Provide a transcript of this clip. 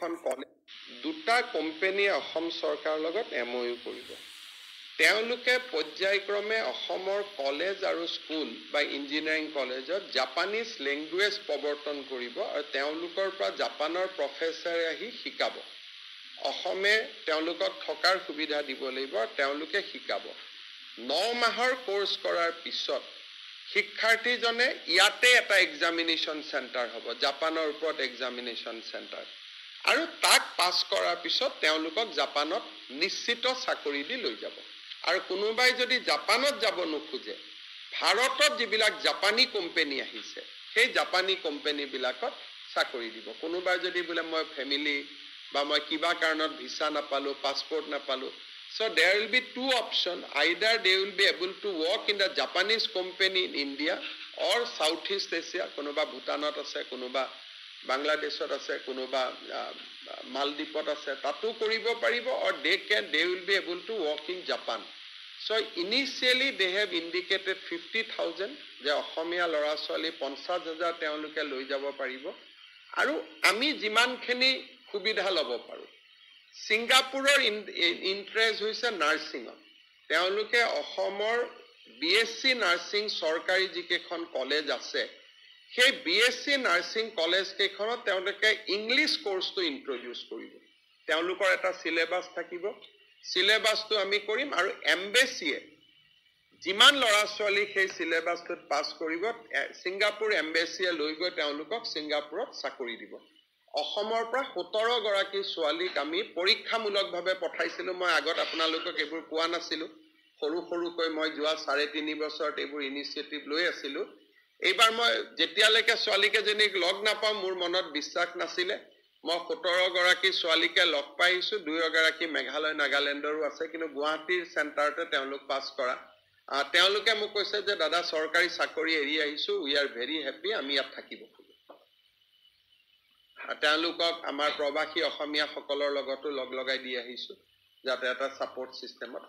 কেইখন কলেজ দুটা কোম্পানীয়ে অসম চৰকাৰৰ লগত MOU কৰিব তেওঁলোকে পৰ্যায়ক্ৰমে অসমৰ কলেজ আৰু স্কুল বা ইঞ্জিনিয়াৰিং কলেজত জাপানীজ লেংগুৱেজ প্ৰৱৰ্তন কৰিব আৰু তেওঁলোকৰ পৰা জাপানৰ প্ৰফেছৰে আহি শিকাব অসমে তেওঁলোকক থকাৰ সুবিধা দিব লাগিব তেওঁলোকে শিকাব 9 মাহৰ কোৰ্স কৰাৰ পিছত শিক্ষাৰ্থীজনে ইয়াতে এটা এক্সামিনেশ্যন চেণ্টাৰ হ'ব জাপানৰ ওপৰত এক্সামিনেশ্যন চেণ্টাৰ আৰু তাক পাছ কৰাৰ পিছত তেওঁলোকক জাপানত নিশ্চিত চাকৰি দি লৈ যাব আৰু কোনোবাই যদি জাপানত যাব নোখোজে ভাৰতত যিবিলাক জাপানী কোম্পানী আহিছে সেই জাপানী কোম্পানী বিলাকত চাকৰি দিব কোনোবাই যদি বোলে মই ফ্যামিলি বা মই কিবা কাৰণত ভিসা নাপালো পাসপোৰ্ট নাপালো so there will be two options either they will be able to work in the Japanese company in India or Southeast Asia কোনোবা ভুটানত আছে কোনোবা বাংলাদেশত আছে কোনোবা মালদ্বীপত আছে তাতো কৰিব পাৰিব or they will be able to work in Japan so initially they have indicated 50,000 যে অসমীয়া লৰা ছোৱালী 50,000 তেওঁলোকে লৈ যাব পাৰিব আৰু আমি যিমানখিনি সুবিধা ল'ব পাৰো সিঙ্গাপুৰৰ ইন্টাৰেষ্ট হৈছে নাৰ্সিং তেওঁলোকে অসমৰ BSc নাৰ্সিং চৰকাৰী যিকেখন কলেজ আছে সেই BSc নাৰ্সিং কলেজ কেখনত তেওঁলোকে ইংলিশ কোৰ্সটো ইন্ট্ৰোডিউস কৰিব তেওঁলোকৰ এটা সিলেবাস থাকিব সিলেবাসটো আমি কৰিম আৰু এমবেচিয়ে যিমান লৰা ছোৱালী সেই সিলেবাসটোত পাস কৰিব সিঙ্গাপুৰ এমবেচিয়ে লৈ গৈ তেওঁলোকক সিঙ্গাপুৰত চাকৰি দিব অসমৰ পৰা 17 গৰাকী ছোৱালীক আমি পৰীক্ষামূলকভাৱে পঠাইছিলো মই আগত আপোনালোকক এবোৰ কোৱা নাছিলো সৰু সৰুকৈ মই যোৱা 3.5 বছৰত এবোৰ ইনিচিয়েটিভ লৈ আছিলো এইবাৰ মই যেতিয়ালৈকে ছোৱালীকেজনীক লগ নাপাও মোৰ মনত বিশ্বাস নাছিলে মই 17 গৰাকী ছোৱালীকে লগ পাইছো 2 গৰাকী মেঘালয় নাগালেণ্ডৰো আছে কিন্তু গুৱাহাটীৰ চেণ্টাৰতে তেওঁলোক পাস কৰা তেওঁলোকে মোক কৈছে যে দাদা চৰকাৰী চাকৰি এৰি আহিছো উই আৰ ভেৰি হ্যাপি আমি ইয়াত থাকিব তেওঁলোকক আমাৰ প্ৰবাসী অসমীয়া সকলৰ লগতো লগ লগাই দি আহিছো যাতে এটা সাপোৰ্ট সিস্টেমত